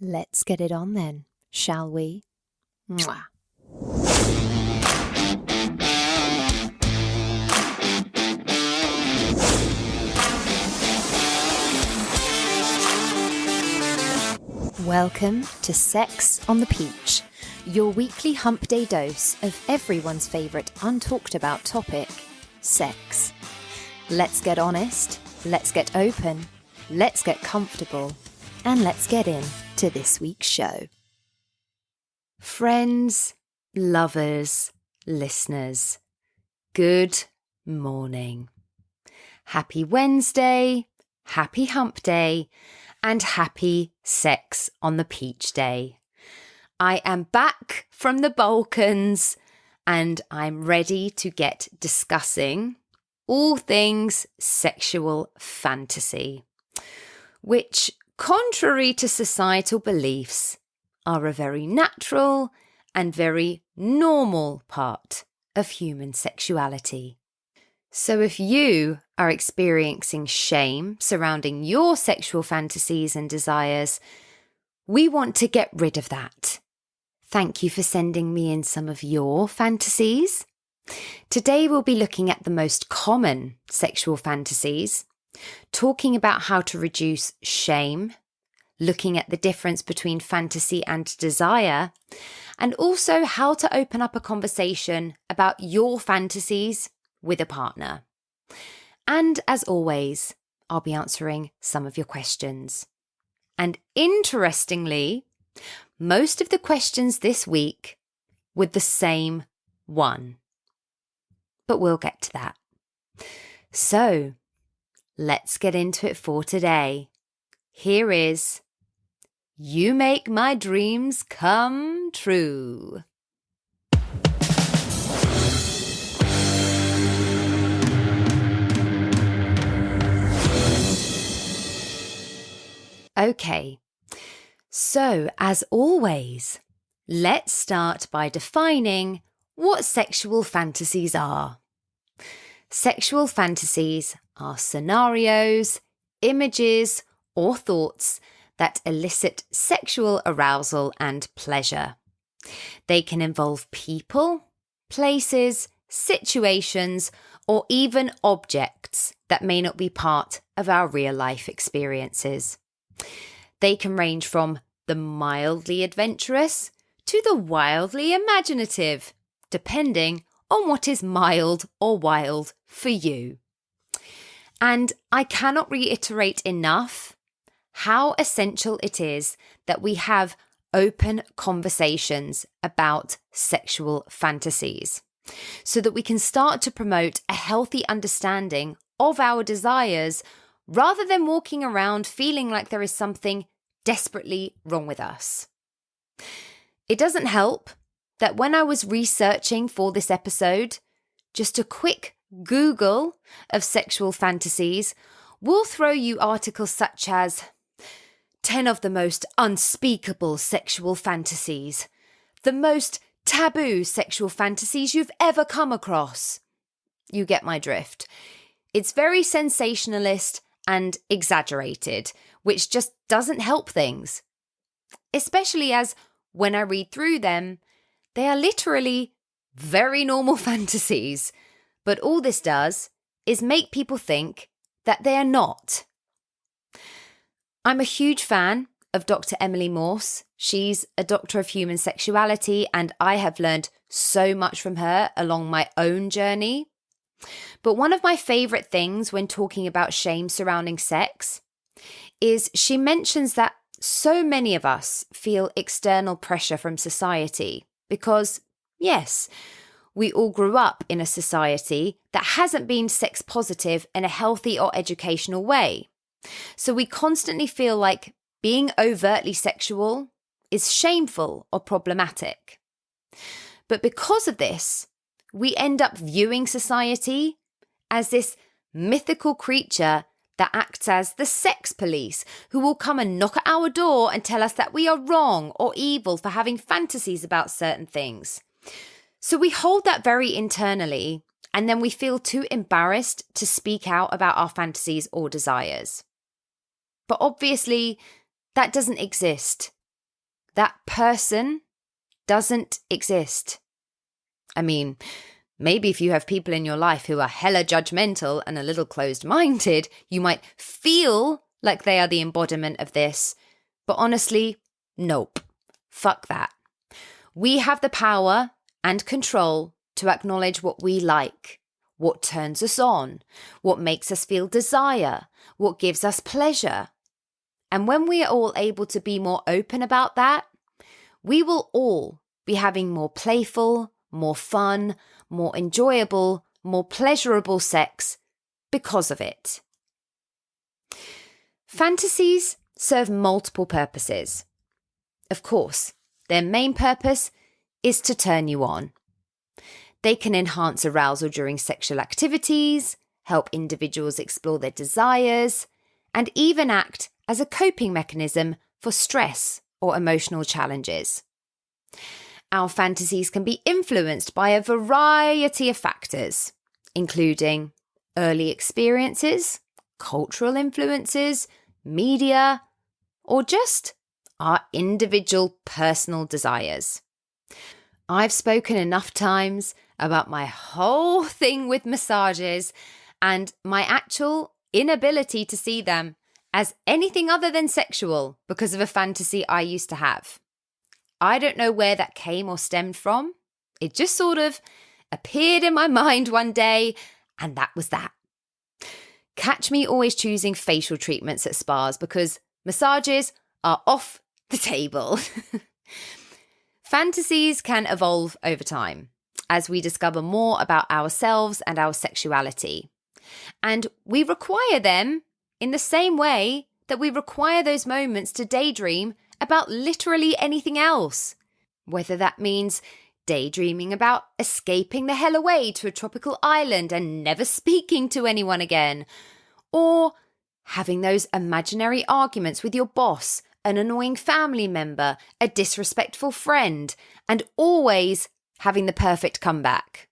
Let's get it on then, shall we? Mwah. Welcome to Sex on the Peach, your weekly hump day dose of everyone's favourite untalked about topic, sex. Let's get honest, let's get open, let's get comfortable, and let's get into this week's show. Friends, lovers, listeners, good morning. Happy Wednesday, happy hump day, and happy Sex on the Peach day. I am back from the Balkans and I'm ready to get discussing all things sexual fantasy, which, contrary to societal beliefs, are a very natural and very normal part of human sexuality. So if you are experiencing shame surrounding your sexual fantasies and desires, we want to get rid of that. Thank you for sending me in some of your fantasies. Today we'll be looking at the most common sexual fantasies, talking about how to reduce shame, looking at the difference between fantasy and desire, and also how to open up a conversation about your fantasies with a partner. And as always, I'll be answering some of your questions. And interestingly, most of the questions this week were the same one. But we'll get to that. So, let's get into it for today. Here is You Make My Dreams Come True. Okay, so as always, let's start by defining what sexual fantasies are. Sexual fantasies are scenarios, images, or thoughts that elicit sexual arousal and pleasure. They can involve people, places, situations, or even objects that may not be part of our real-life experiences. They can range from the mildly adventurous to the wildly imaginative, depending on what is mild or wild for you. And I cannot reiterate enough how essential it is that we have open conversations about sexual fantasies so that we can start to promote a healthy understanding of our desires rather than walking around feeling like there is something desperately wrong with us. It doesn't help that when I was researching for this episode, just a quick Google of sexual fantasies will throw you articles such as 10 of the most unspeakable sexual fantasies, the most taboo sexual fantasies you've ever come across. You get my drift. It's very sensationalist and exaggerated, which just doesn't help things. Especially as, when I read through them, they are literally very normal fantasies. But all this does is make people think that they are not. I'm a huge fan of Dr. Emily Morse. She's a doctor of human sexuality, and I have learned so much from her along my own journey. But one of my favourite things when talking about shame surrounding sex is she mentions that so many of us feel external pressure from society because, yes, we all grew up in a society that hasn't been sex positive in a healthy or educational way. So we constantly feel like being overtly sexual is shameful or problematic. But because of this, we end up viewing society as this mythical creature that acts as the sex police who will come and knock at our door and tell us that we are wrong or evil for having fantasies about certain things. So we hold that very internally, and then we feel too embarrassed to speak out about our fantasies or desires. But obviously, that doesn't exist That person doesn't exist. I mean, maybe if you have people in your life who are hella judgmental and a little closed-minded, you might feel like they are the embodiment of this. But honestly, nope. Fuck that. We have the power and control to acknowledge what we like, what turns us on, what makes us feel desire, what gives us pleasure. And when we are all able to be more open about that, we will all be having more playful, more fun, more enjoyable, more pleasurable sex because of it. Fantasies serve multiple purposes. Of course, their main purpose is to turn you on. They can enhance arousal during sexual activities, help individuals explore their desires, and even act as a coping mechanism for stress or emotional challenges. Our fantasies can be influenced by a variety of factors, including early experiences, cultural influences, media, or just our individual personal desires. I've spoken enough times about my whole thing with massages and my actual inability to see them as anything other than sexual because of a fantasy I used to have. I don't know where that came or stemmed from. It just sort of appeared in my mind one day, and that was that. Catch me always choosing facial treatments at spas because massages are off the table. Fantasies can evolve over time as we discover more about ourselves and our sexuality. And we require them in the same way that we require those moments to daydream about literally anything else. Whether that means daydreaming about escaping the hell away to a tropical island and never speaking to anyone again, or having those imaginary arguments with your boss, an annoying family member, a disrespectful friend, and always having the perfect comeback.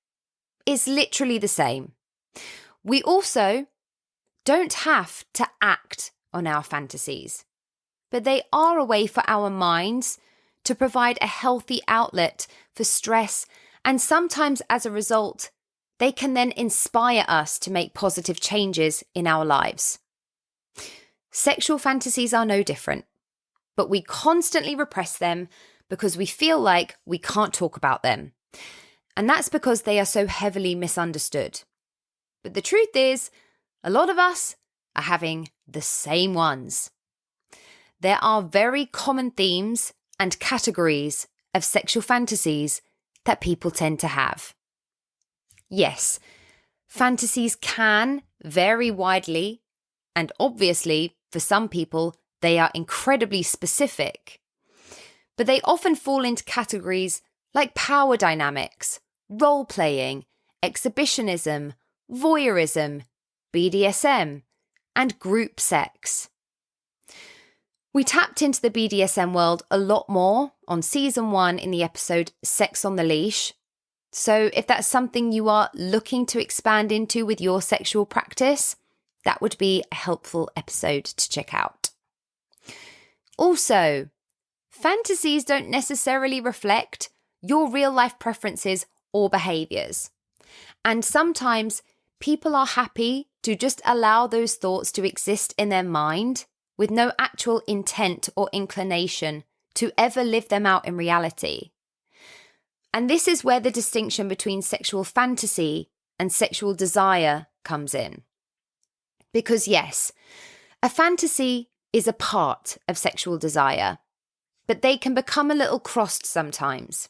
It's literally the same. We also don't have to act on our fantasies, but they are a way for our minds to provide a healthy outlet for stress, and sometimes as a result, they can then inspire us to make positive changes in our lives. Sexual fantasies are no different, but we constantly repress them because we feel like we can't talk about them. And that's because they are so heavily misunderstood. But the truth is, a lot of us are having the same ones. There are very common themes and categories of sexual fantasies that people tend to have. Yes, fantasies can vary widely, and obviously, for some people, they are incredibly specific. But they often fall into categories like power dynamics, role-playing, exhibitionism, voyeurism, BDSM, and group sex. We tapped into the BDSM world a lot more on season 1 in the episode Sex on the Leash. So if that's something you are looking to expand into with your sexual practice, that would be a helpful episode to check out. Also, fantasies don't necessarily reflect your real life preferences or behaviors. And sometimes people are happy to just allow those thoughts to exist in their mind with no actual intent or inclination to ever live them out in reality. And this is where the distinction between sexual fantasy and sexual desire comes in. Because yes, a fantasy is a part of sexual desire, but they can become a little crossed sometimes.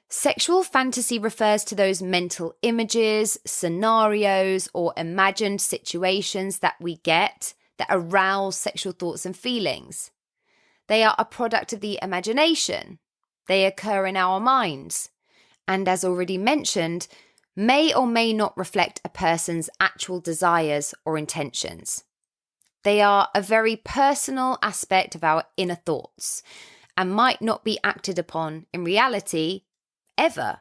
Sexual fantasy refers to those mental images, scenarios, or imagined situations that we get that arouse sexual thoughts and feelings. They are a product of the imagination. They occur in our minds, and as already mentioned, may or may not reflect a person's actual desires or intentions. They are a very personal aspect of our inner thoughts and might not be acted upon in reality ever.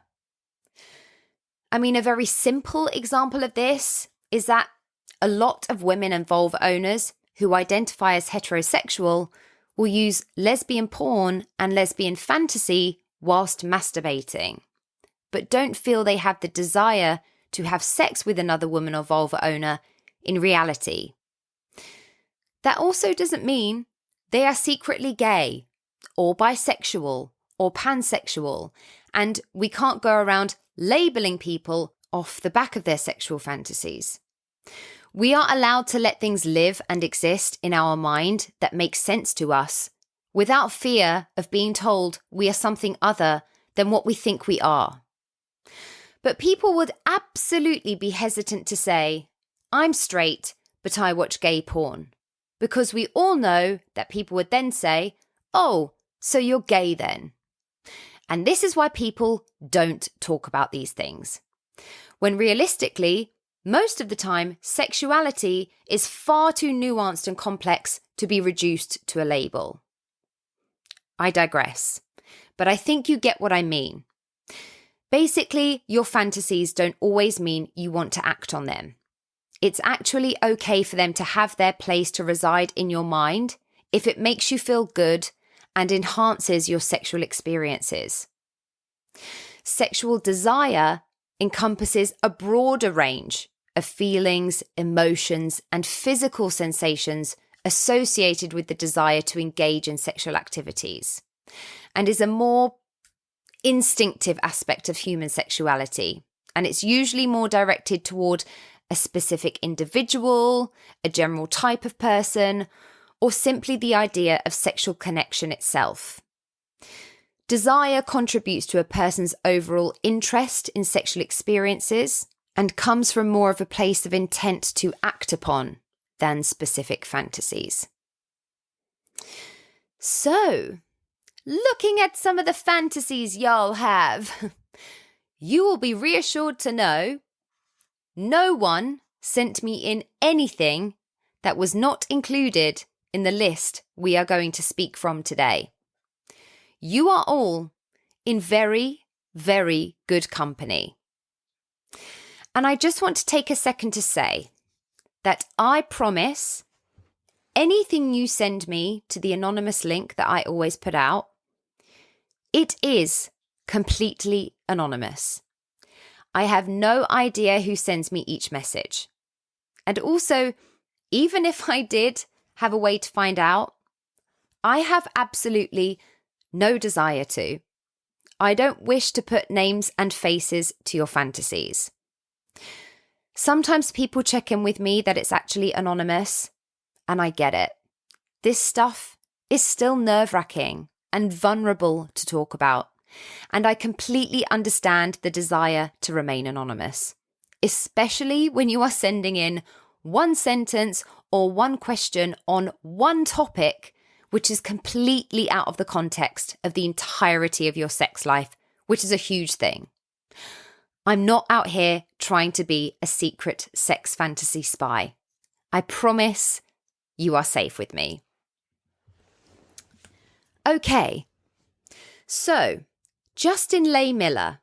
I mean, a very simple example of this is that a lot of women and vulva owners who identify as heterosexual will use lesbian porn and lesbian fantasy whilst masturbating, but don't feel they have the desire to have sex with another woman or vulva owner in reality. That also doesn't mean they are secretly gay or bisexual or pansexual, and we can't go around labeling people off the back of their sexual fantasies. We are allowed to let things live and exist in our mind that makes sense to us without fear of being told we are something other than what we think we are. But people would absolutely be hesitant to say, I'm straight, but I watch gay porn. Because we all know that people would then say, oh, so you're gay then. And this is why people don't talk about these things. When realistically, most of the time, sexuality is far too nuanced and complex to be reduced to a label. I digress, but I think you get what I mean. Basically, your fantasies don't always mean you want to act on them. It's actually okay for them to have their place to reside in your mind if it makes you feel good and enhances your sexual experiences. Sexual desire encompasses a broader range of feelings, emotions, and physical sensations associated with the desire to engage in sexual activities, and is a more instinctive aspect of human sexuality. And it's usually more directed toward a specific individual, a general type of person, or simply the idea of sexual connection itself. Desire contributes to a person's overall interest in sexual experiences and comes from more of a place of intent to act upon than specific fantasies. So, looking at some of the fantasies y'all have, you will be reassured to know no one sent me in anything that was not included in the list we are going to speak from today. You are all in very, very good company. And I just want to take a second to say that I promise anything you send me to the anonymous link that I always put out, it is completely anonymous. I have no idea who sends me each message. And also, even if I did have a way to find out, I have absolutely no desire to. I don't wish to put names and faces to your fantasies. Sometimes people check in with me that it's actually anonymous, and I get it. This stuff is still nerve-wracking and vulnerable to talk about, and I completely understand the desire to remain anonymous, especially when you are sending in one sentence or one question on one topic which is completely out of the context of the entirety of your sex life, which is a huge thing. I'm not out here trying to be a secret sex fantasy spy. I promise you are safe with me. Okay, so Justin Leigh Miller,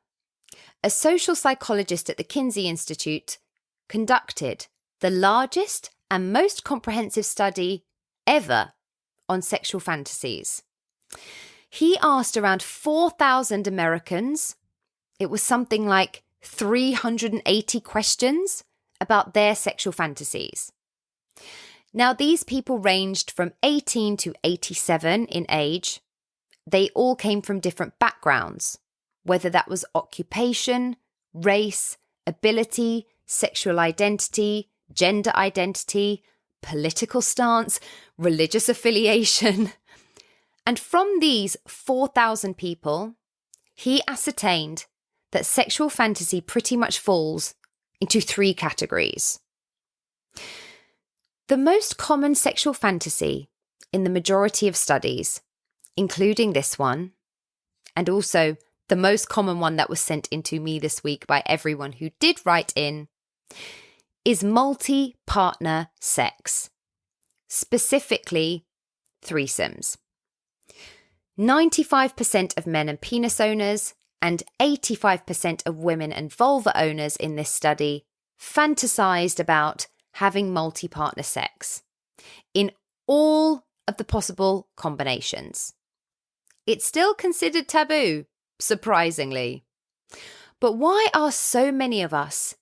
a social psychologist at the Kinsey Institute, conducted the largest and most comprehensive study ever on sexual fantasies. He asked around 4,000 Americans, it was something like 380 questions about their sexual fantasies. Now, these people ranged from 18 to 87 in age. They all came from different backgrounds, whether that was occupation, race, ability, sexual identity, gender identity, political stance, religious affiliation. And from these 4,000 people, he ascertained that sexual fantasy pretty much falls into 3 categories. The most common sexual fantasy in the majority of studies, including this one, and also the most common one that was sent in to me this week by everyone who did write in, is multi-partner sex, specifically threesomes. 95% of men and penis owners and 85% of women and vulva owners in this study fantasized about having multi-partner sex in all of the possible combinations. It's still considered taboo, surprisingly. But why are so many of us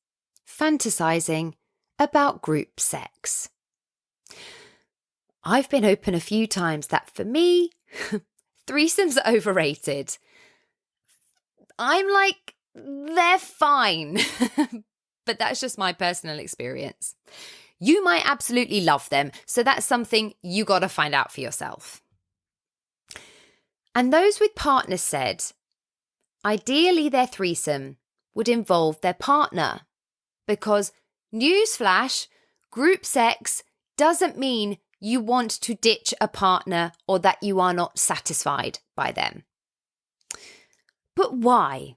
fantasizing about group sex? I've been open a few times that for me, threesomes are overrated. I'm like, they're fine. But that's just my personal experience. You might absolutely love them, so that's something you got to find out for yourself. And those with partners said, ideally their threesome would involve their partner, because newsflash, group sex doesn't mean you want to ditch a partner or that you are not satisfied by them. But why?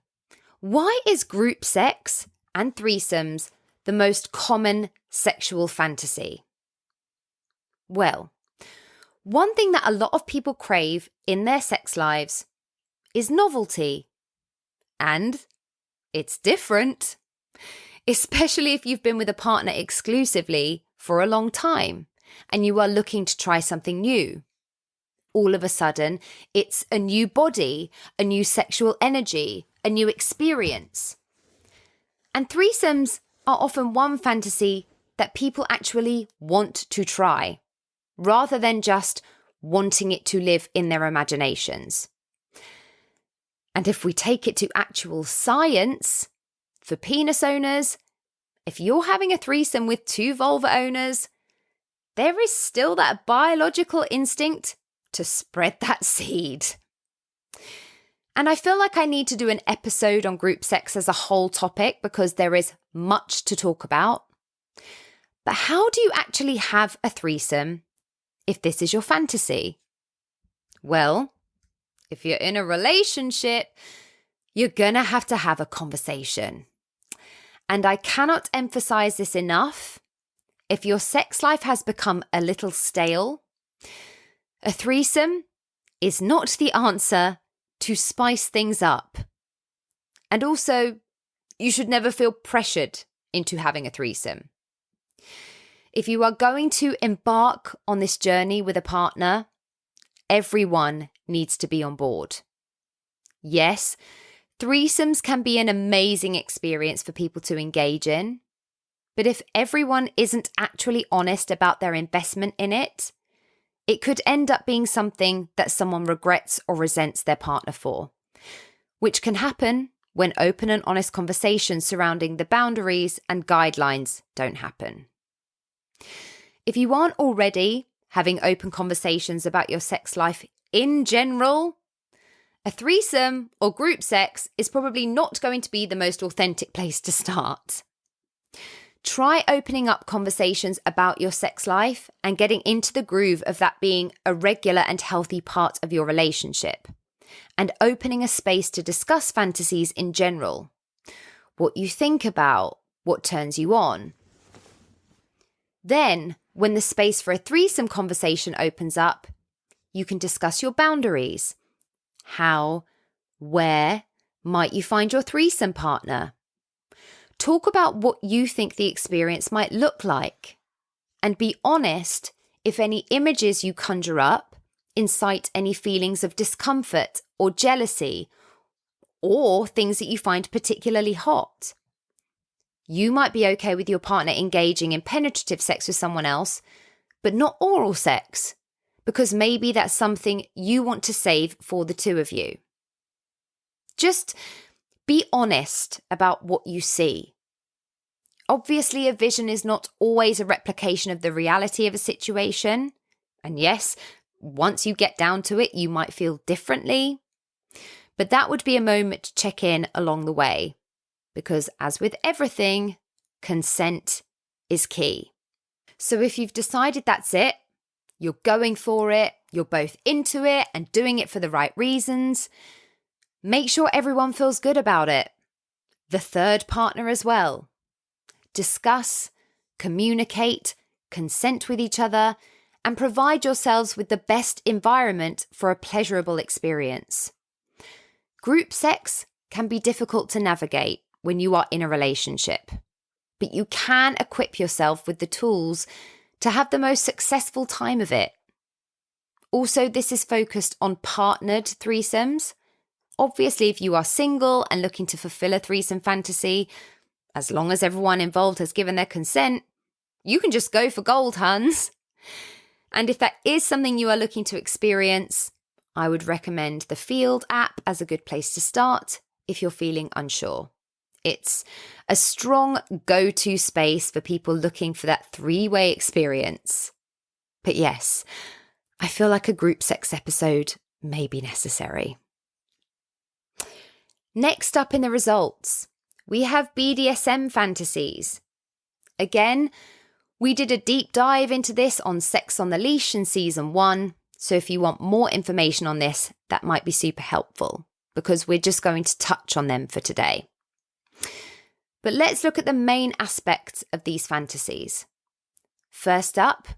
Why is group sex and threesomes the most common sexual fantasy? Well, one thing that a lot of people crave in their sex lives is novelty. And it's different, especially if you've been with a partner exclusively for a long time and you are looking to try something new. All of a sudden, it's a new body, a new sexual energy, a new experience. And threesomes are often one fantasy that people actually want to try, rather than just wanting it to live in their imaginations. And if we take it to actual science, for penis owners, if you're having a threesome with two vulva owners, there is still that biological instinct to spread that seed. And I feel like I need to do an episode on group sex as a whole topic because there is much to talk about. But how do you actually have a threesome if this is your fantasy? Well, if you're in a relationship, you're going to have a conversation. And I cannot emphasize this enough. If your sex life has become a little stale, a threesome is not the answer to spice things up. And also, you should never feel pressured into having a threesome. If you are going to embark on this journey with a partner, everyone needs to be on board. Yes, threesomes can be an amazing experience for people to engage in, but if everyone isn't actually honest about their investment in it, it could end up being something that someone regrets or resents their partner for, which can happen when open and honest conversations surrounding the boundaries and guidelines don't happen. If you aren't already having open conversations about your sex life in general, a threesome or group sex is probably not going to be the most authentic place to start. Try opening up conversations about your sex life and getting into the groove of that being a regular and healthy part of your relationship, and opening a space to discuss fantasies in general, what you think about, what turns you on. Then, when the space for a threesome conversation opens up, you can discuss your boundaries. How, where might you find your threesome partner? Talk about what you think the experience might look like, and be honest if any images you conjure up incite any feelings of discomfort or jealousy, or things that you find particularly hot. You might be okay with your partner engaging in penetrative sex with someone else, but not oral sex, because maybe that's something you want to save for the two of you. Just be honest about what you see. Obviously, a vision is not always a replication of the reality of a situation. And yes, once you get down to it, you might feel differently. But that would be a moment to check in along the way. Because as with everything, consent is key. So if you've decided that's it, you're going for it, you're both into it and doing it for the right reasons, make sure everyone feels good about it. The third partner as well. Discuss, communicate, consent with each other, and provide yourselves with the best environment for a pleasurable experience. Group sex can be difficult to navigate when you are in a relationship, but you can equip yourself with the tools to have the most successful time of it. Also, this is focused on partnered threesomes. Obviously, if you are single and looking to fulfill a threesome fantasy, as long as everyone involved has given their consent, you can just go for gold, huns. And if that is something you are looking to experience, I would recommend the Field app as a good place to start if you're feeling unsure. It's a strong go-to space for people looking for that three-way experience. But yes, I feel like a group sex episode may be necessary. Next up in the results, we have BDSM fantasies. Again, we did a deep dive into this on Sex on the Leash in season 1. So if you want more information on this, that might be super helpful because we're just going to touch on them for today. But let's look at the main aspects of these fantasies. First up,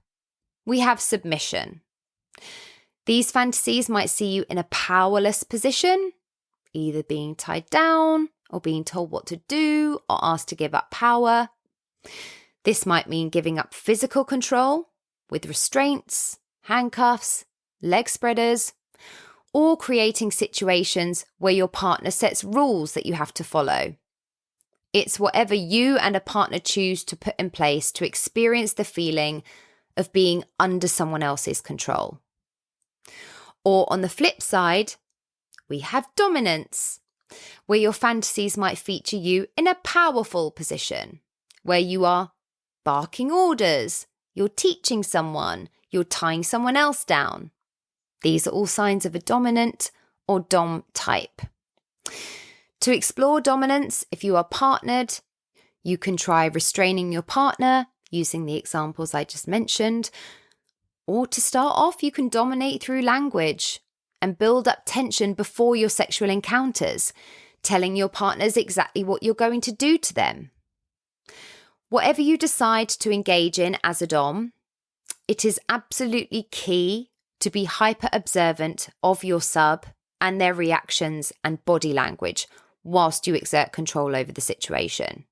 we have submission. These fantasies might see you in a powerless position, either being tied down or being told what to do or asked to give up power. This might mean giving up physical control with restraints, handcuffs, leg spreaders, or creating situations where your partner sets rules that you have to follow. It's whatever you and a partner choose to put in place to experience the feeling of being under someone else's control. Or on the flip side, we have dominance, where your fantasies might feature you in a powerful position, where you are barking orders, you're teaching someone, you're tying someone else down. These are all signs of a dominant or dom type. To explore dominance, if you are partnered, you can try restraining your partner using the examples I just mentioned. Or to start off, you can dominate through language and build up tension before your sexual encounters, telling your partners exactly what you're going to do to them. Whatever you decide to engage in as a dom, it is absolutely key to be hyper observant of your sub and their reactions and body language whilst you exert control over the situation.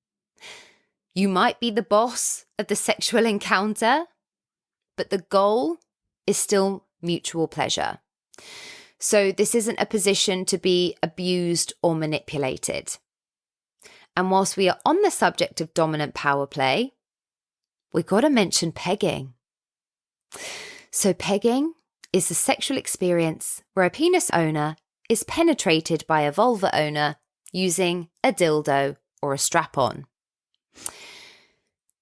You might be the boss of the sexual encounter, but the goal is still mutual pleasure. So this isn't a position to be abused or manipulated. And whilst we are on the subject of dominant power play, we've got to mention pegging. So pegging is the sexual experience where a penis owner is penetrated by a vulva owner using a dildo or a strap-on.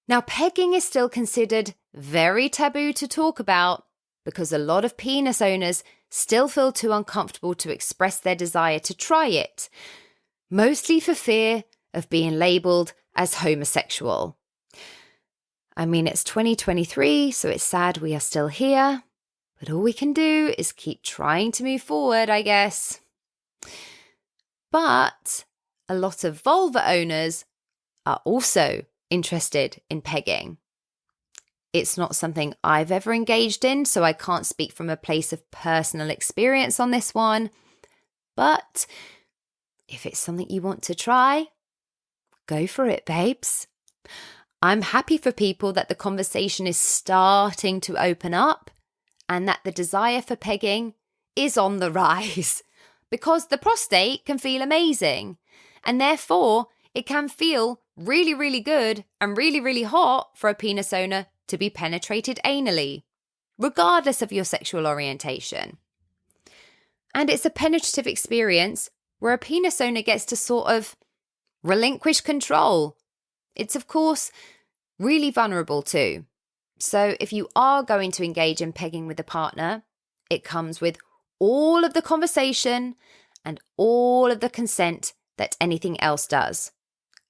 Now, pegging is still considered very taboo to talk about because a lot of penis owners still feel too uncomfortable to express their desire to try it, mostly for fear of being labelled as homosexual. I mean, it's 2023, so it's sad we are still here, but all we can do is keep trying to move forward, I guess. But a lot of vulva owners are also interested in pegging. It's not something I've ever engaged in, so I can't speak from a place of personal experience on this one. But if it's something you want to try, go for it, babes. I'm happy for people that the conversation is starting to open up and that the desire for pegging is on the rise because the prostate can feel amazing and therefore it can feel really, really good and really, really hot for a penis owner to be penetrated anally, regardless of your sexual orientation. And it's a penetrative experience where a penis owner gets to sort of relinquish control. It's, of course, really vulnerable too. So if you are going to engage in pegging with a partner, it comes with all of the conversation and all of the consent that anything else does.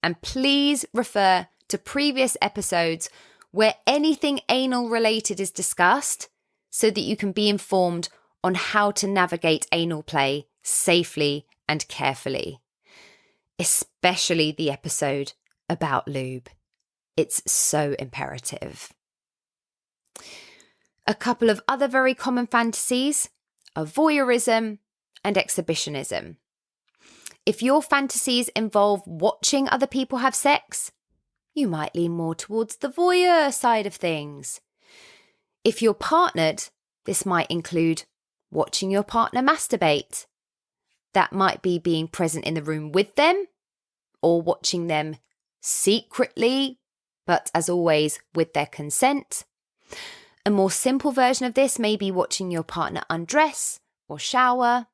And please refer to previous episodes where anything anal related is discussed so that you can be informed on how to navigate anal play safely and carefully. Especially the episode about lube. It's so imperative. A couple of other very common fantasies are voyeurism and exhibitionism. If your fantasies involve watching other people have sex, you might lean more towards the voyeur side of things. If you're partnered, This might include watching your partner masturbate. That might be being present in the room with them or watching them secretly, but as always, with their consent. A more simple version of this may be watching your partner undress or shower,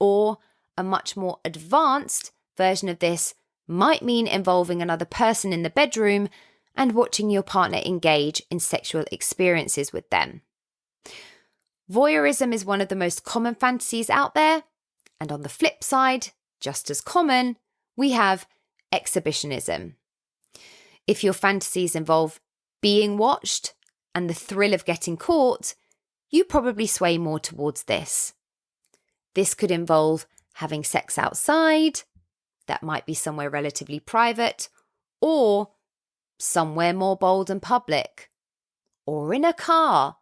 or a much more advanced version of this might mean involving another person in the bedroom and watching your partner engage in sexual experiences with them. Voyeurism is one of the most common fantasies out there, and on the flip side, just as common, we have exhibitionism. If your fantasies involve being watched and the thrill of getting caught, you probably sway more towards this. This could involve having sex outside, that might be somewhere relatively private, or somewhere more bold and public, or in a car.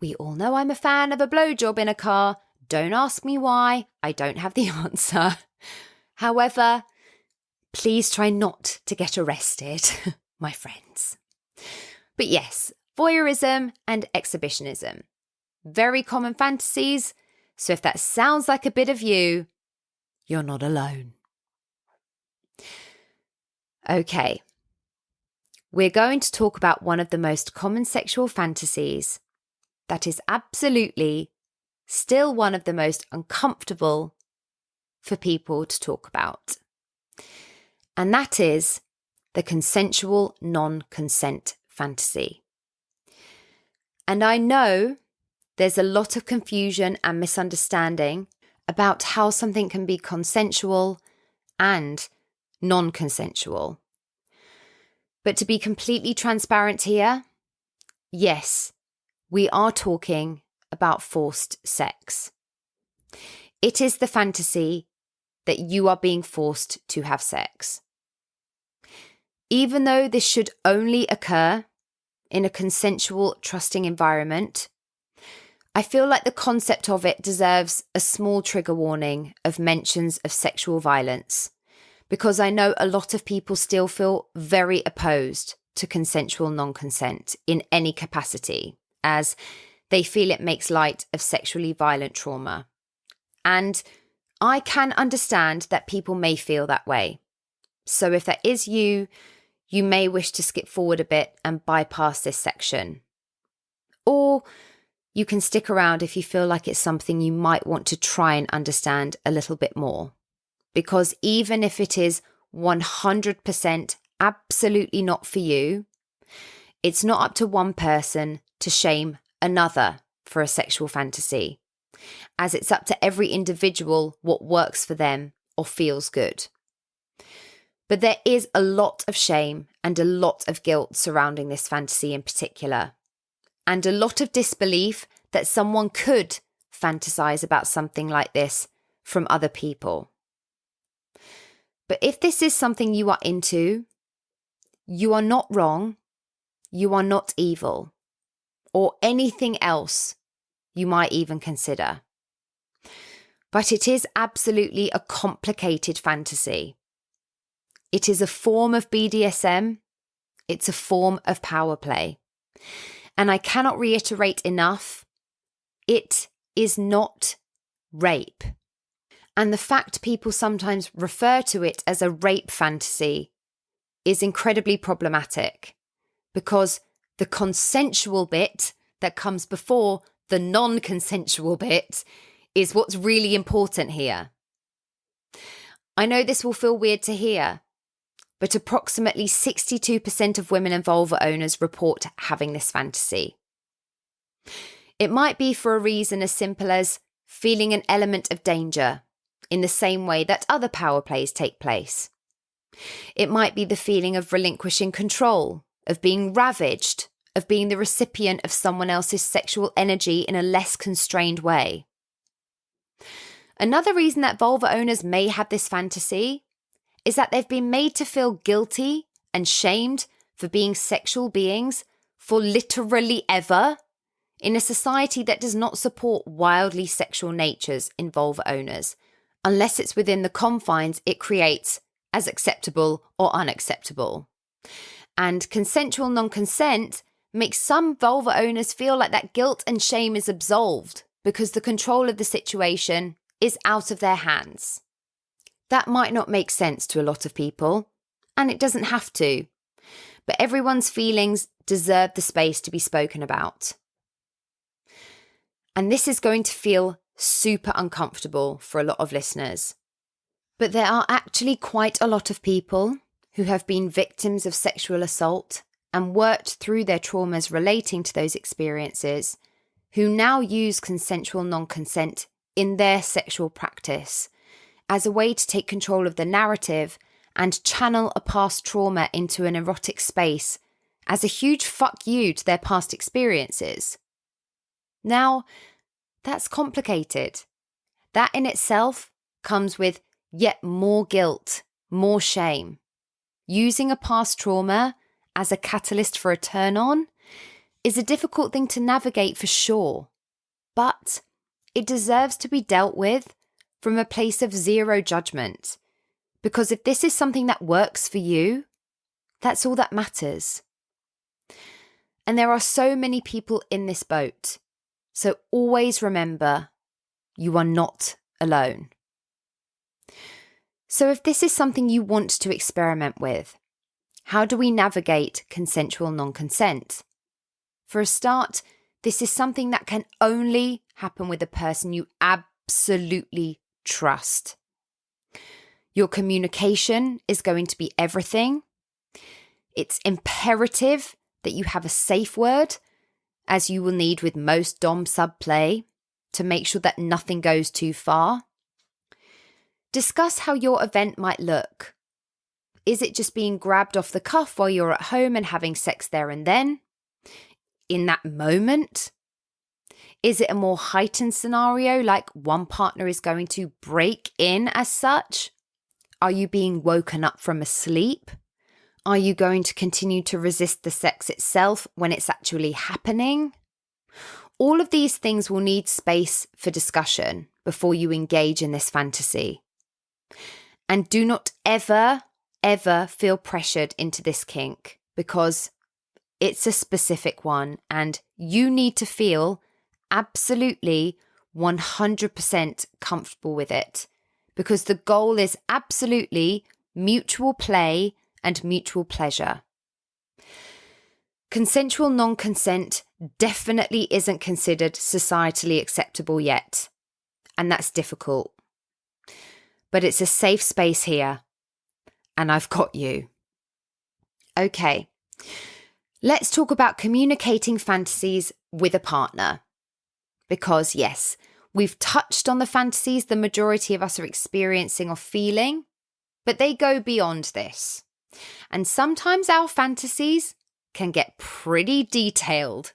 We all know I'm a fan of a blowjob in a car. Don't ask me why, I don't have the answer. However, please try not to get arrested, my friends. But yes, voyeurism and exhibitionism. Very common fantasies, so if that sounds like a bit of you, you're not alone. Okay, we're going to talk about one of the most common sexual fantasies that is absolutely still one of the most uncomfortable for people to talk about. And that is the consensual non-consent fantasy. And I know there's a lot of confusion and misunderstanding about how something can be consensual and non-consensual. But to be completely transparent here, yes, we are talking about forced sex. It is the fantasy that you are being forced to have sex. Even though this should only occur in a consensual, trusting environment, I feel like the concept of it deserves a small trigger warning of mentions of sexual violence, because I know a lot of people still feel very opposed to consensual non-consent in any capacity, as they feel it makes light of sexually violent trauma. And I can understand that people may feel that way. So if that is you, you may wish to skip forward a bit and bypass this section. Or you can stick around if you feel like it's something you might want to try and understand a little bit more. Because even if it is 100% absolutely not for you, it's not up to one person to shame another for a sexual fantasy, as it's up to every individual what works for them or feels good. But there is a lot of shame and a lot of guilt surrounding this fantasy in particular, and a lot of disbelief that someone could fantasize about something like this from other people. But if this is something you are into, you are not wrong, you are not evil, or anything else you might even consider. But it is absolutely a complicated fantasy. It is a form of BDSM. It's a form of power play. And I cannot reiterate enough, it is not rape. And the fact people sometimes refer to it as a rape fantasy is incredibly problematic, because the consensual bit that comes before the non-consensual bit is what's really important here. I know this will feel weird to hear, but approximately 62% of women and vulva owners report having this fantasy. It might be for a reason as simple as feeling an element of danger in the same way that other power plays take place. It might be the feeling of relinquishing control, of being ravaged, of being the recipient of someone else's sexual energy in a less constrained way. Another reason that vulva owners may have this fantasy is that they've been made to feel guilty and shamed for being sexual beings for literally ever in a society that does not support wildly sexual natures in vulva owners, unless it's within the confines it creates as acceptable or unacceptable. And consensual non-consent makes some vulva owners feel like that guilt and shame is absolved because the control of the situation is out of their hands. That might not make sense to a lot of people, and it doesn't have to, but everyone's feelings deserve the space to be spoken about. And this is going to feel super uncomfortable for a lot of listeners. But there are actually quite a lot of people who have been victims of sexual assault and worked through their traumas relating to those experiences, who now use consensual non-consent in their sexual practice as a way to take control of the narrative and channel a past trauma into an erotic space as a huge fuck you to their past experiences. Now, that's complicated. That in itself comes with yet more guilt, more shame. Using a past trauma as a catalyst for a turn-on is a difficult thing to navigate for sure, but it deserves to be dealt with from a place of zero judgment, because if this is something that works for you, that's all that matters. And there are so many people in this boat, so always remember, you are not alone. So if this is something you want to experiment with, how do we navigate consensual non-consent? For a start, this is something that can only happen with a person you absolutely trust. Your communication is going to be everything. It's imperative that you have a safe word, as you will need with most dom-sub play, to make sure that nothing goes too far. Discuss how your event might look. Is it just being grabbed off the cuff while you're at home and having sex there and then? In that moment? Is it a more heightened scenario, like one partner is going to break in as such? Are you being woken up from a sleep? Are you going to continue to resist the sex itself when it's actually happening? All of these things will need space for discussion before you engage in this fantasy. And do not ever feel pressured into this kink, because it's a specific one and you need to feel absolutely 100% comfortable with it, because the goal is absolutely mutual play and mutual pleasure. Consensual non-consent definitely isn't considered societally acceptable yet, and that's difficult. But it's a safe space here, and I've got you. Okay, let's talk about communicating fantasies with a partner. Because yes, we've touched on the fantasies the majority of us are experiencing or feeling, but they go beyond this. And sometimes our fantasies can get pretty detailed.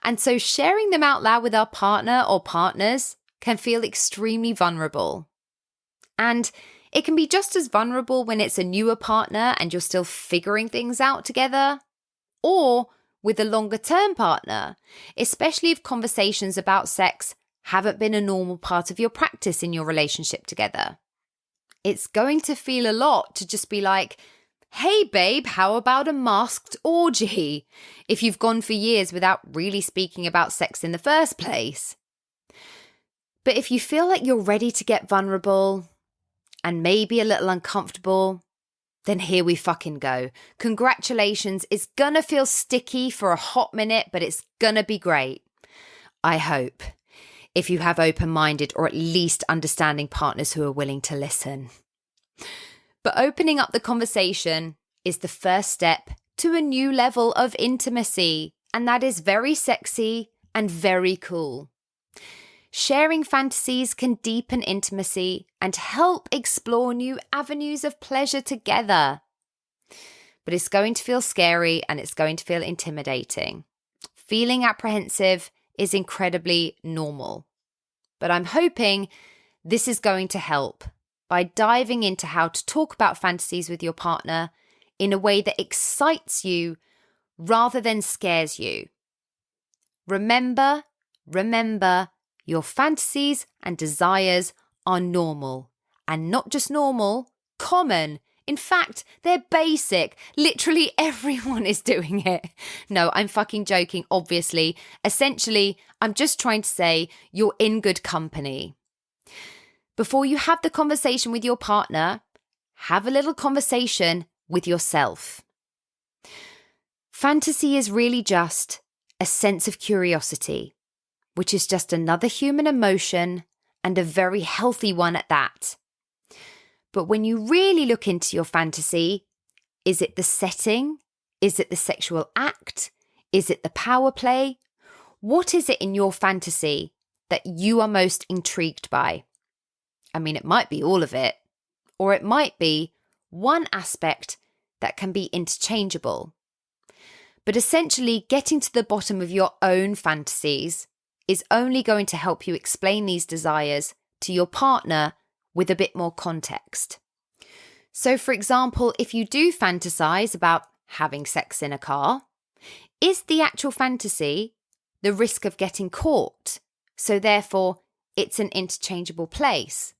And so sharing them out loud with our partner or partners can feel extremely vulnerable. And it can be just as vulnerable when it's a newer partner and you're still figuring things out together, or with a longer-term partner, especially if conversations about sex haven't been a normal part of your practice in your relationship together. It's going to feel a lot to just be like, hey babe, how about a masked orgy? If you've gone for years without really speaking about sex in the first place. But if you feel like you're ready to get vulnerable and maybe a little uncomfortable, then here we fucking go. Congratulations. It's gonna feel sticky for a hot minute, but it's gonna be great. I hope. If you have open-minded or at least understanding partners who are willing to listen. But opening up the conversation is the first step to a new level of intimacy, and that is very sexy and very cool. Sharing fantasies can deepen intimacy and help explore new avenues of pleasure together. But it's going to feel scary and it's going to feel intimidating. Feeling apprehensive is incredibly normal. But I'm hoping this is going to help by diving into how to talk about fantasies with your partner in a way that excites you rather than scares you. Remember, your fantasies and desires are normal, and not just normal, common In fact, they're basic. Literally everyone is doing it. No, I'm fucking joking, obviously. Essentially, I'm just trying to say you're in good company. Before you have the conversation with your partner, have a little conversation with yourself. Fantasy is really just a sense of curiosity, which is just another human emotion and a very healthy one at that. But when you really look into your fantasy, is it the setting? Is it the sexual act? Is it the power play? What is it in your fantasy that you are most intrigued by? I mean, it might be all of it, or it might be one aspect that can be interchangeable. But essentially, getting to the bottom of your own fantasies is only going to help you explain these desires to your partner with a bit more context. So, for example, if you do fantasize about having sex in a car, is the actual fantasy the risk of getting caught? So therefore, it's an interchangeable place.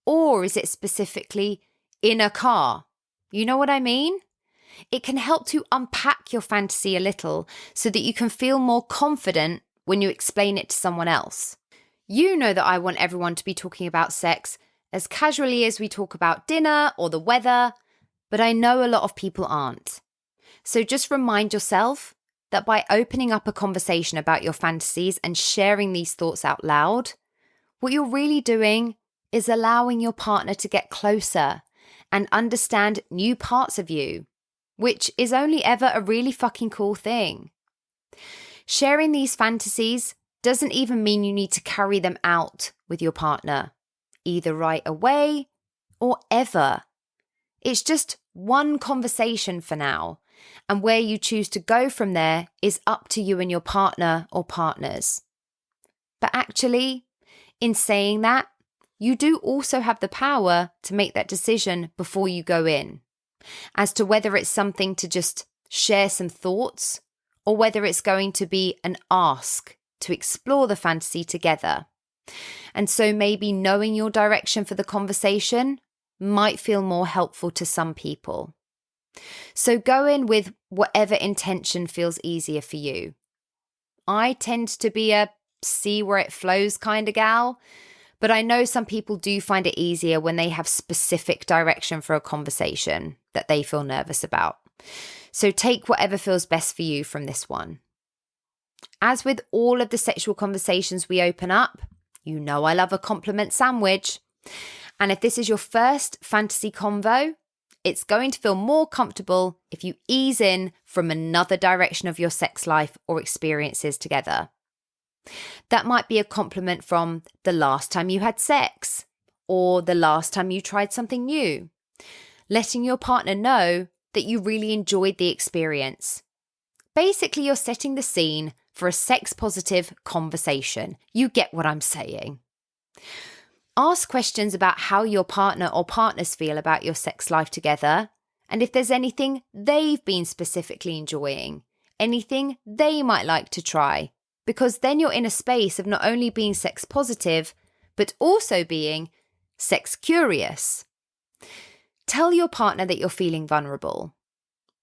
Or is it specifically in a car? You know what I mean? It can help to unpack your fantasy a little so that you can feel more confident when you explain it to someone else. You know that I want everyone to be talking about sex as casually as we talk about dinner or the weather, but I know a lot of people aren't. So just remind yourself that by opening up a conversation about your fantasies and sharing these thoughts out loud, what you're really doing is allowing your partner to get closer and understand new parts of you, which is only ever a really fucking cool thing. Sharing these fantasies doesn't even mean you need to carry them out with your partner, either right away or ever. It's just one conversation for now, and where you choose to go from there is up to you and your partner or partners. But actually, in saying that, you do also have the power to make that decision before you go in, as to whether it's something to just share some thoughts or whether it's going to be an ask to explore the fantasy together. And so maybe knowing your direction for the conversation might feel more helpful to some people. So go in with whatever intention feels easier for you. I tend to be a see where it flows kind of gal, but I know some people do find it easier when they have specific direction for a conversation that they feel nervous about. So take whatever feels best for you from this one. As with all of the sexual conversations we open up, you know I love a compliment sandwich. And if this is your first fantasy convo, it's going to feel more comfortable if you ease in from another direction of your sex life or experiences together. That might be a compliment from the last time you had sex or the last time you tried something new, letting your partner know that you really enjoyed the experience. Basically, you're setting the scene for a sex-positive conversation. You get what I'm saying. Ask questions about how your partner or partners feel about your sex life together, and if there's anything they've been specifically enjoying, anything they might like to try, because then you're in a space of not only being sex positive, but also being sex curious. Tell your partner that you're feeling vulnerable.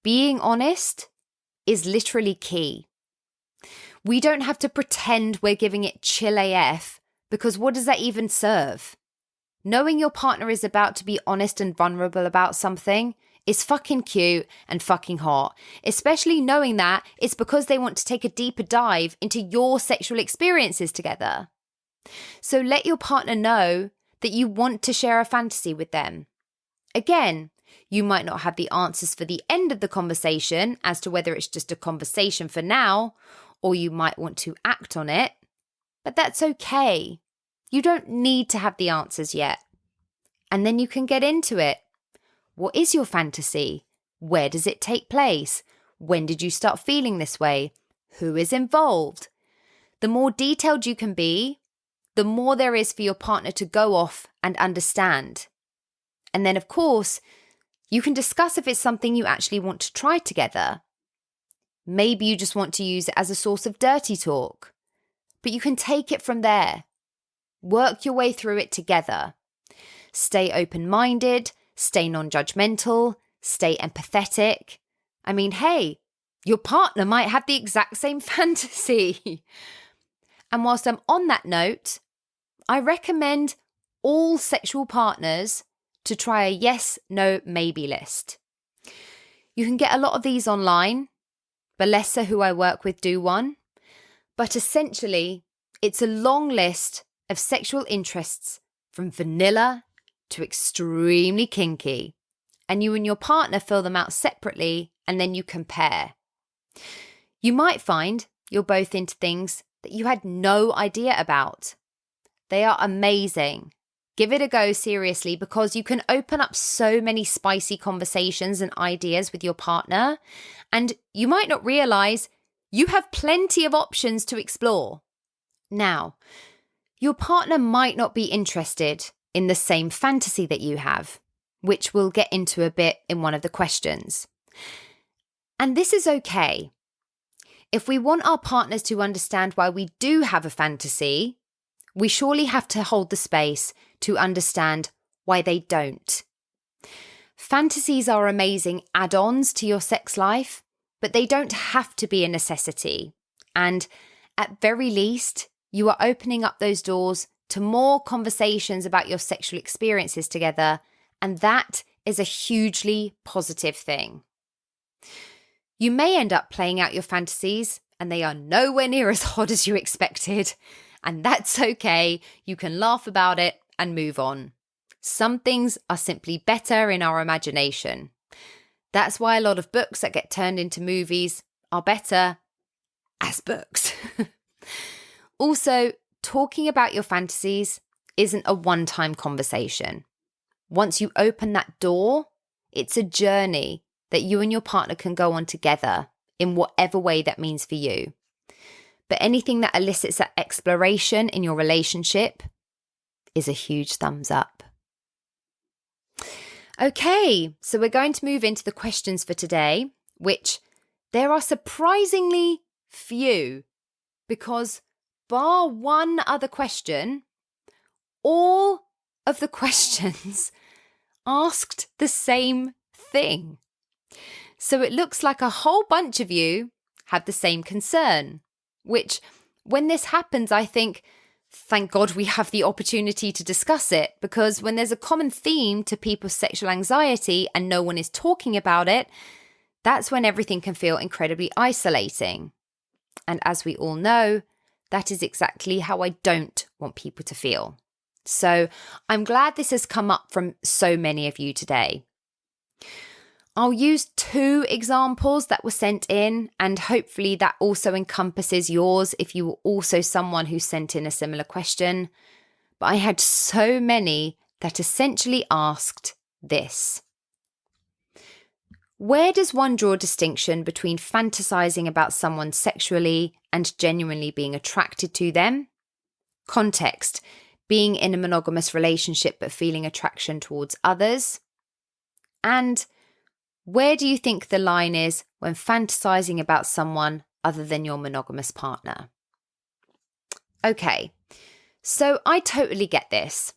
Being honest is literally key. We don't have to pretend we're giving it chill AF, because what does that even serve? Knowing your partner is about to be honest and vulnerable about something is fucking cute and fucking hot, especially knowing that it's because they want to take a deeper dive into your sexual experiences together. So let your partner know that you want to share a fantasy with them. Again, you might not have the answers for the end of the conversation as to whether it's just a conversation for now, or you might want to act on it, but that's okay. You don't need to have the answers yet. And then you can get into it. What is your fantasy? Where does it take place? When did you start feeling this way? Who is involved? The more detailed you can be, the more there is for your partner to go off and understand. And then, of course, you can discuss if it's something you actually want to try together. Maybe you just want to use it as a source of dirty talk. But you can take it from there. Work your way through it together. Stay open-minded, stay non-judgmental, stay empathetic. I mean, hey, your partner might have the exact same fantasy. And whilst I'm on that note, I recommend all sexual partners to try a yes, no, maybe list. You can get a lot of these online. Balessa, who I work with, do one. But essentially, it's a long list of sexual interests from vanilla to extremely kinky. And you and your partner fill them out separately and then you compare. You might find you're both into things that you had no idea about. They are amazing. Give it a go seriously because you can open up so many spicy conversations and ideas with your partner, and you might not realize you have plenty of options to explore. Now, your partner might not be interested in the same fantasy that you have, which we'll get into a bit in one of the questions. And this is okay. If we want our partners to understand why we do have a fantasy, we surely have to hold the space to understand why they don't. Fantasies are amazing add-ons to your sex life, but they don't have to be a necessity. And at very least, you are opening up those doors to more conversations about your sexual experiences together, and that is a hugely positive thing. You may end up playing out your fantasies, and they are nowhere near as hot as you expected, and that's okay. You can laugh about it and move on. Some things are simply better in our imagination. That's why a lot of books that get turned into movies are better as books. Also, talking about your fantasies isn't a one-time conversation. Once you open that door, it's a journey that you and your partner can go on together in whatever way that means for you. But anything that elicits that exploration in your relationship is a huge thumbs up. Okay, so we're going to move into the questions for today, which there are surprisingly few because bar one other question, all of the questions asked the same thing. So it looks like a whole bunch of you have the same concern, which when this happens, I think, thank God we have the opportunity to discuss it, because when there's a common theme to people's sexual anxiety and no one is talking about it, that's when everything can feel incredibly isolating. And as we all know, that is exactly how I don't want people to feel. So I'm glad this has come up from so many of you today. I'll use 2 examples that were sent in, and hopefully that also encompasses yours if you were also someone who sent in a similar question. But I had so many that essentially asked this. Where does one draw a distinction between fantasizing about someone sexually and genuinely being attracted to them? Context: being in a monogamous relationship but feeling attraction towards others. And where do you think the line is when fantasizing about someone other than your monogamous partner? Okay, so I totally get this.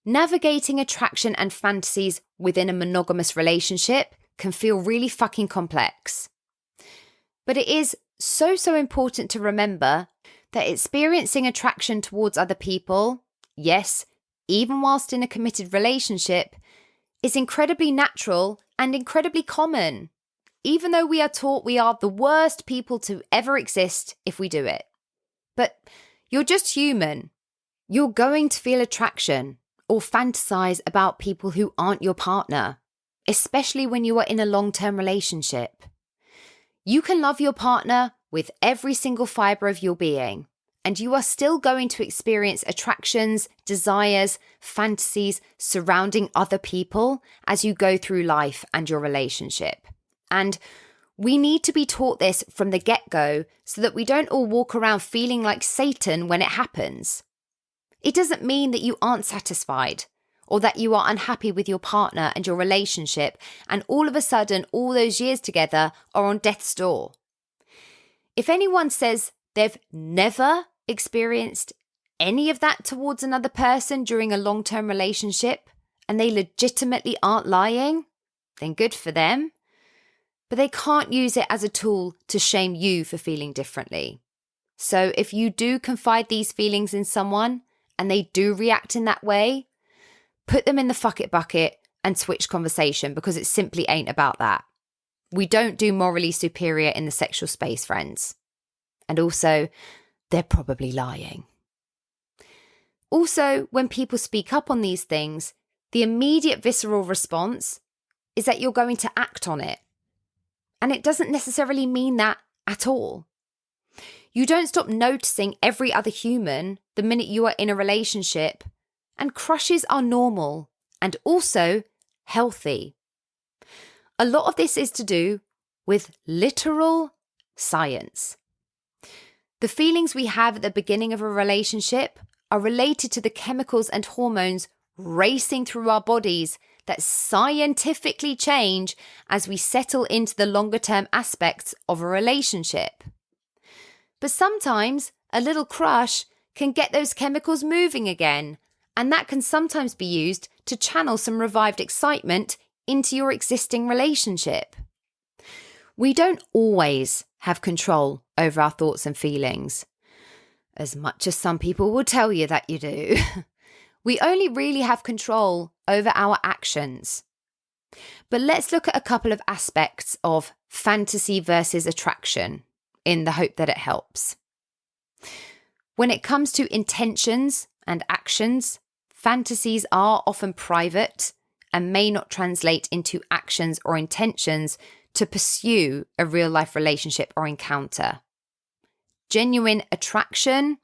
Navigating attraction and fantasies within a monogamous relationship can feel really fucking complex. But it is so important to remember that experiencing attraction towards other people, yes, even whilst in a committed relationship, is incredibly natural and incredibly common, even though we are taught we are the worst people to ever exist if we do it. But you're just human. You're going to feel attraction or fantasize about people who aren't your partner, especially when you are in a long-term relationship. You can love your partner with every single fibre of your being, and you are still going to experience attractions, desires, fantasies surrounding other people as you go through life and your relationship. And we need to be taught this from the get-go so that we don't all walk around feeling like Satan when it happens. It doesn't mean that you aren't satisfied or that you are unhappy with your partner and your relationship and all of a sudden all those years together are on death's door. If anyone says they've never experienced any of that towards another person during a long-term relationship, and they legitimately aren't lying, then good for them. But they can't use it as a tool to shame you for feeling differently. So if you do confide these feelings in someone and they do react in that way, put them in the fuck it bucket and switch conversation, because it simply ain't about that. We don't do morally superior in the sexual space, friends. And also, they're probably lying. Also, when people speak up on these things, the immediate visceral response is that you're going to act on it. And it doesn't necessarily mean that at all. You don't stop noticing every other human the minute you are in a relationship, and crushes are normal and also healthy. A lot of this is to do with literal science. The feelings we have at the beginning of a relationship are related to the chemicals and hormones racing through our bodies that scientifically change as we settle into the longer-term aspects of a relationship. But sometimes a little crush can get those chemicals moving again, and that can sometimes be used to channel some revived excitement into your existing relationship. We don't always have control over our thoughts and feelings, as much as some people will tell you that you do. We only really have control over our actions. But let's look at a couple of aspects of fantasy versus attraction in the hope that it helps. When it comes to intentions and actions, fantasies are often private and may not translate into actions or intentions to pursue a real-life relationship or encounter. Genuine attraction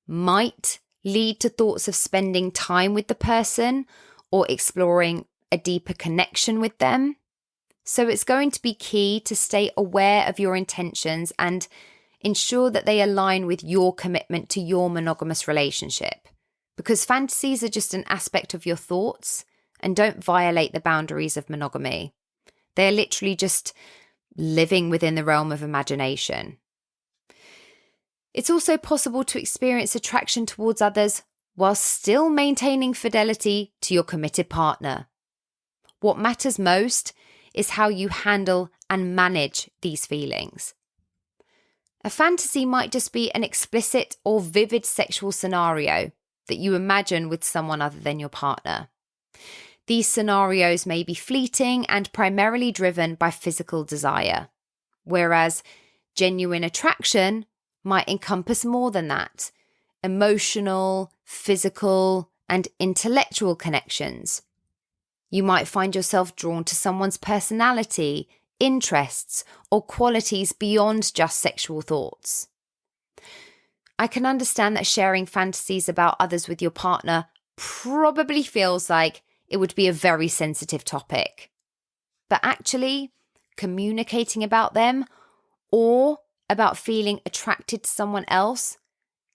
might lead to thoughts of spending time with the person or exploring a deeper connection with them. So it's going to be key to stay aware of your intentions and ensure that they align with your commitment to your monogamous relationship, because fantasies are just an aspect of your thoughts and don't violate the boundaries of monogamy. They're literally just living within the realm of imagination. It's also possible to experience attraction towards others while still maintaining fidelity to your committed partner. What matters most is how you handle and manage these feelings. A fantasy might just be an explicit or vivid sexual scenario that you imagine with someone other than your partner. These scenarios may be fleeting and primarily driven by physical desire, whereas genuine attraction might encompass more than that: emotional, physical, and intellectual connections. You might find yourself drawn to someone's personality, interests, or qualities beyond just sexual thoughts. I can understand that sharing fantasies about others with your partner probably feels like it would be a very sensitive topic. But actually, communicating about them or about feeling attracted to someone else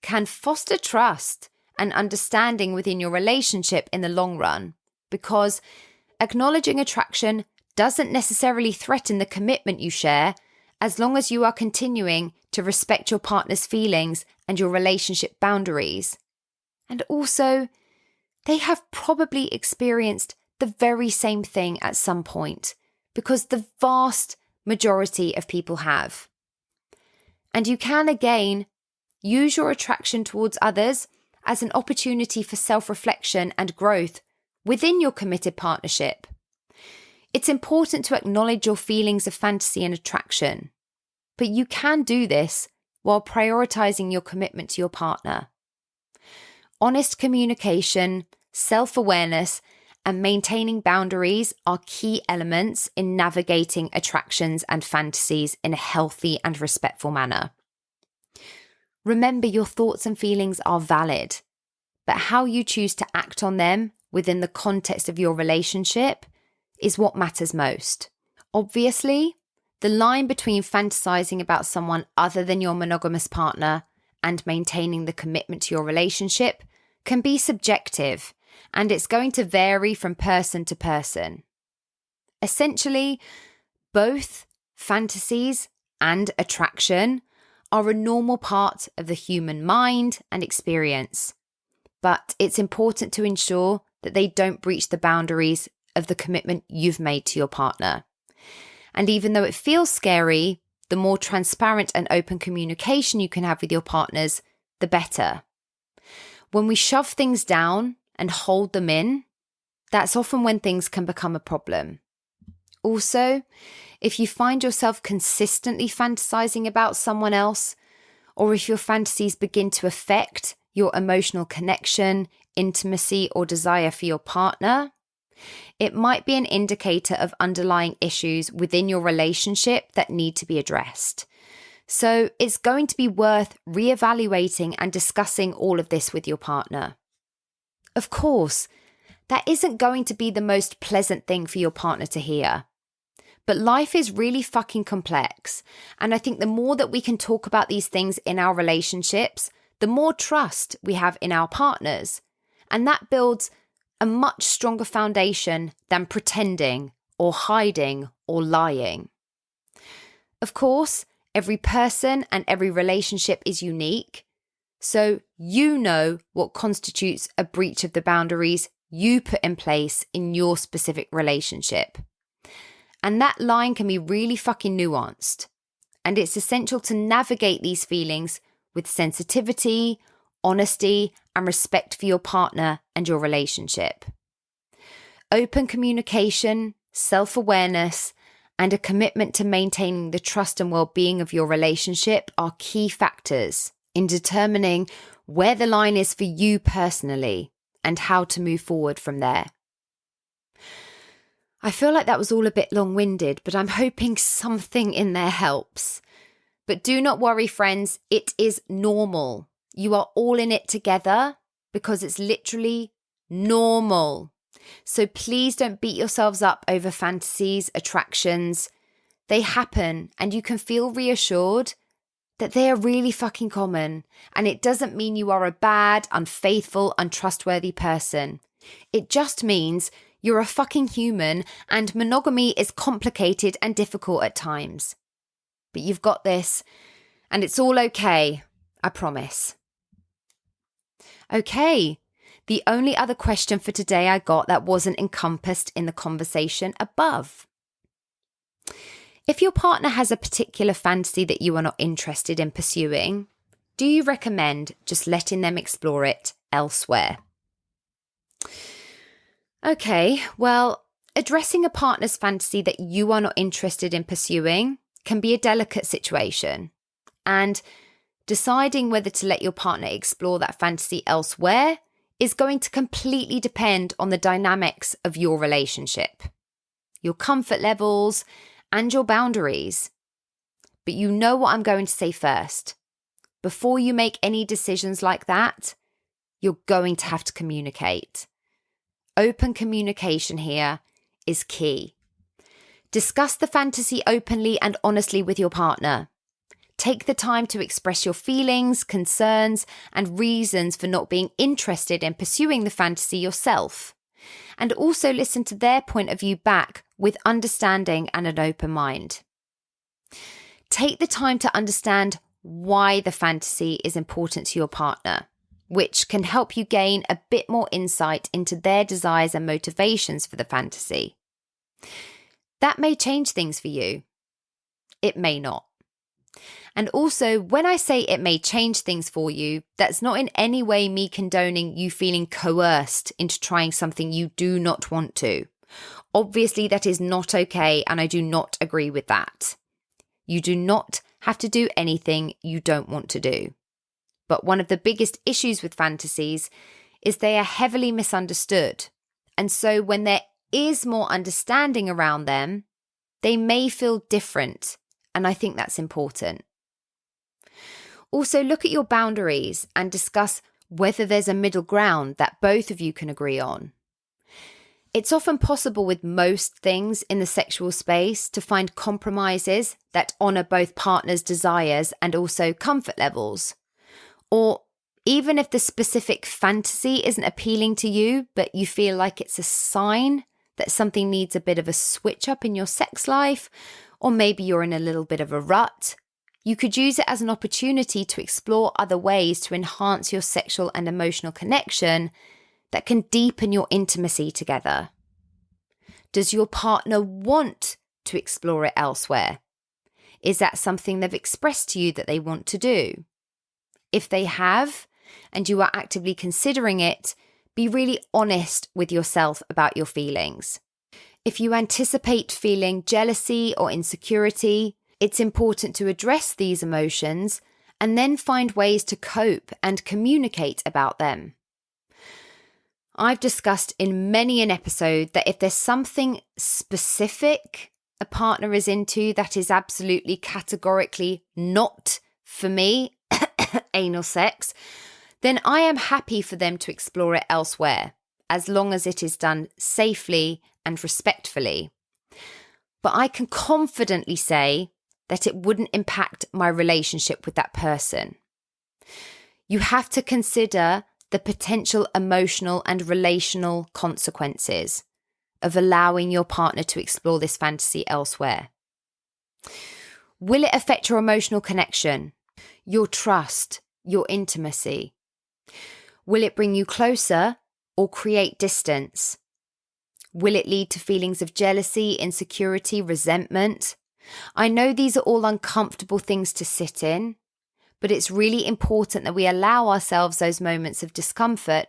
can foster trust and understanding within your relationship in the long run, because acknowledging attraction doesn't necessarily threaten the commitment you share, as long as you are continuing to respect your partner's feelings and your relationship boundaries. And also, they have probably experienced the very same thing at some point, because the vast majority of people have. And you can, again, use your attraction towards others as an opportunity for self-reflection and growth within your committed partnership. It's important to acknowledge your feelings of fantasy and attraction, but you can do this while prioritizing your commitment to your partner. Honest communication, self-awareness, and maintaining boundaries are key elements in navigating attractions and fantasies in a healthy and respectful manner. Remember, your thoughts and feelings are valid, but how you choose to act on them within the context of your relationship is what matters most. Obviously, the line between fantasizing about someone other than your monogamous partner and maintaining the commitment to your relationship can be subjective, and it's going to vary from person to person. Essentially, both fantasies and attraction are a normal part of the human mind and experience, but it's important to ensure that they don't breach the boundaries of the commitment you've made to your partner. And even though it feels scary, the more transparent and open communication you can have with your partners, the better. When we shove things down and hold them in, that's often when things can become a problem. Also, if you find yourself consistently fantasizing about someone else, or if your fantasies begin to affect your emotional connection, intimacy, or desire for your partner, it might be an indicator of underlying issues within your relationship that need to be addressed. So it's going to be worth reevaluating and discussing all of this with your partner. Of course, that isn't going to be the most pleasant thing for your partner to hear. But life is really fucking complex. And I think the more that we can talk about these things in our relationships, the more trust we have in our partners. And that builds a much stronger foundation than pretending or hiding or lying. Of course, every person and every relationship is unique. So you know what constitutes a breach of the boundaries you put in place in your specific relationship. And that line can be really fucking nuanced. And it's essential to navigate these feelings with sensitivity, honesty, and respect for your partner and your relationship. Open communication, self-awareness, and a commitment to maintaining the trust and well-being of your relationship are key factors in determining where the line is for you personally and how to move forward from there. I feel like that was all a bit long-winded, but I'm hoping something in there helps. But do not worry, friends, it is normal. You are all in it together because it's literally normal. So please don't beat yourselves up over fantasies, attractions. They happen, and you can feel reassured that they are really fucking common. And it doesn't mean you are a bad, unfaithful, untrustworthy person. It just means you're a fucking human, and monogamy is complicated and difficult at times. But you've got this, and it's all okay, I promise. Okay, the only other question for today I got that wasn't encompassed in the conversation above. If your partner has a particular fantasy that you are not interested in pursuing, do you recommend just letting them explore it elsewhere? Okay, well, addressing a partner's fantasy that you are not interested in pursuing can be a delicate situation, and deciding whether to let your partner explore that fantasy elsewhere is going to completely depend on the dynamics of your relationship, your comfort levels, and your boundaries. But you know what I'm going to say first. Before you make any decisions like that, you're going to have to communicate. Open communication here is key. Discuss the fantasy openly and honestly with your partner. Take the time to express your feelings, concerns, and reasons for not being interested in pursuing the fantasy yourself. And also listen to their point of view back with understanding and an open mind. Take the time to understand why the fantasy is important to your partner, which can help you gain a bit more insight into their desires and motivations for the fantasy. That may change things for you. It may not. And also, when I say it may change things for you, that's not in any way me condoning you feeling coerced into trying something you do not want to. Obviously, that is not okay, and I do not agree with that. You do not have to do anything you don't want to do. But one of the biggest issues with fantasies is they are heavily misunderstood. And so when there is more understanding around them, they may feel different. And I think that's important. Also, look at your boundaries and discuss whether there's a middle ground that both of you can agree on. It's often possible with most things in the sexual space to find compromises that honour both partners' desires and also comfort levels. Or even if the specific fantasy isn't appealing to you, but you feel like it's a sign that something needs a bit of a switch up in your sex life, or maybe you're in a little bit of a rut, you could use it as an opportunity to explore other ways to enhance your sexual and emotional connection that can deepen your intimacy together? Does your partner want to explore it elsewhere? Is that something they've expressed to you that they want to do? If they have, and you are actively considering it, be really honest with yourself about your feelings. If you anticipate feeling jealousy or insecurity, it's important to address these emotions and then find ways to cope and communicate about them. I've discussed in many an episode that if there's something specific a partner is into that is absolutely categorically not for me, anal sex, then I am happy for them to explore it elsewhere, as long as it is done safely and respectfully. But I can confidently say that it wouldn't impact my relationship with that person. You have to consider the potential emotional and relational consequences of allowing your partner to explore this fantasy elsewhere. Will it affect your emotional connection, your trust, your intimacy? Will it bring you closer or create distance? Will it lead to feelings of jealousy, insecurity, resentment? I know these are all uncomfortable things to sit in, but it's really important that we allow ourselves those moments of discomfort,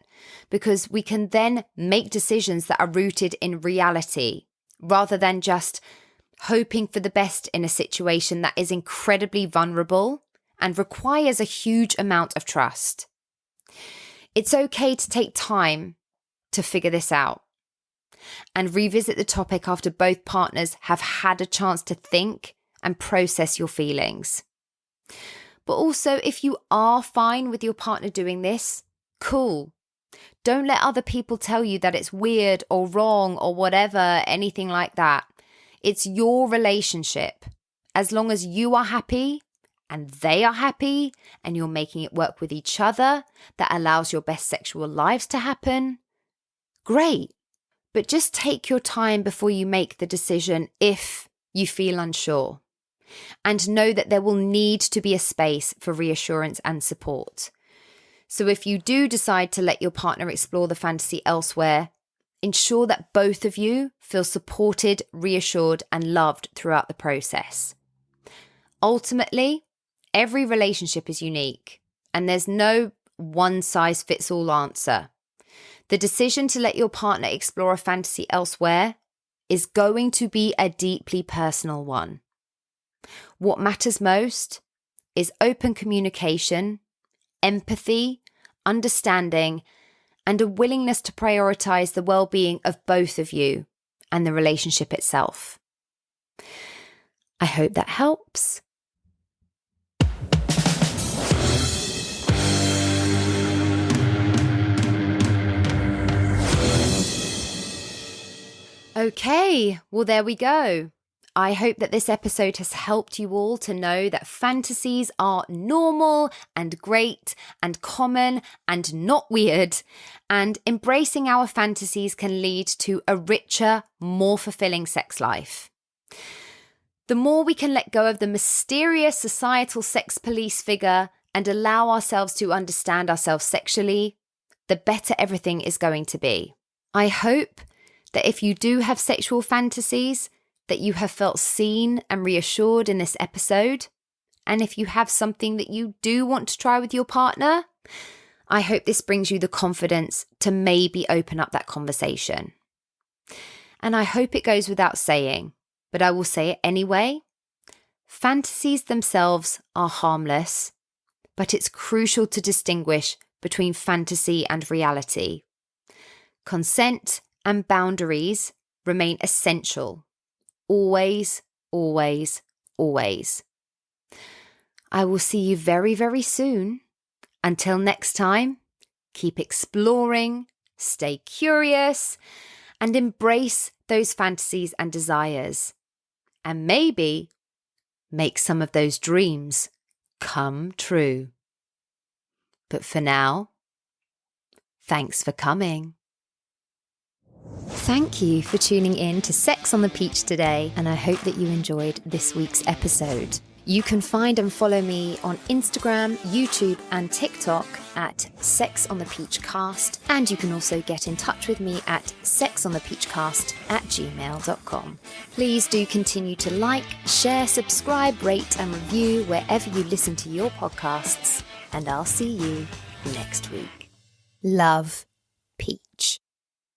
because we can then make decisions that are rooted in reality rather than just hoping for the best in a situation that is incredibly vulnerable and requires a huge amount of trust. It's okay to take time to figure this out and revisit the topic after both partners have had a chance to think and process your feelings. But also, if you are fine with your partner doing this, cool. Don't let other people tell you that it's weird or wrong or whatever, anything like that. It's your relationship. As long as you are happy and they are happy and you're making it work with each other, that allows your best sexual lives to happen, great. But just take your time before you make the decision if you feel unsure. And know that there will need to be a space for reassurance and support. So if you do decide to let your partner explore the fantasy elsewhere, ensure that both of you feel supported, reassured, and loved throughout the process. Ultimately, every relationship is unique, and there's no one-size-fits-all answer. The decision to let your partner explore a fantasy elsewhere is going to be a deeply personal one. What matters most is open communication, empathy, understanding, and a willingness to prioritize the well-being of both of you and the relationship itself. I hope that helps. Okay, well, there we go. I hope that this episode has helped you all to know that fantasies are normal and great and common and not weird. And embracing our fantasies can lead to a richer, more fulfilling sex life. The more we can let go of the mysterious societal sex police figure and allow ourselves to understand ourselves sexually, the better everything is going to be. I hope that if you do have sexual fantasies, that you have felt seen and reassured in this episode. And if you have something that you do want to try with your partner, I hope this brings you the confidence to maybe open up that conversation. And I hope it goes without saying, but I will say it anyway. Fantasies themselves are harmless, but it's crucial to distinguish between fantasy and reality. Consent and boundaries remain essential. Always, always, always. I will see you very, very soon. Until next time, keep exploring, stay curious, and embrace those fantasies and desires. And maybe make some of those dreams come true. But for now, thanks for coming. Thank you for tuning in to Sex on the Peach today, and I hope that you enjoyed this week's episode. You can find and follow me on Instagram, YouTube and TikTok at Sex on the Peach Cast, and you can also get in touch with me at sexonthepeachcast@gmail.com. Please do continue to like, share, subscribe, rate and review wherever you listen to your podcasts, and I'll see you next week. Love, peace.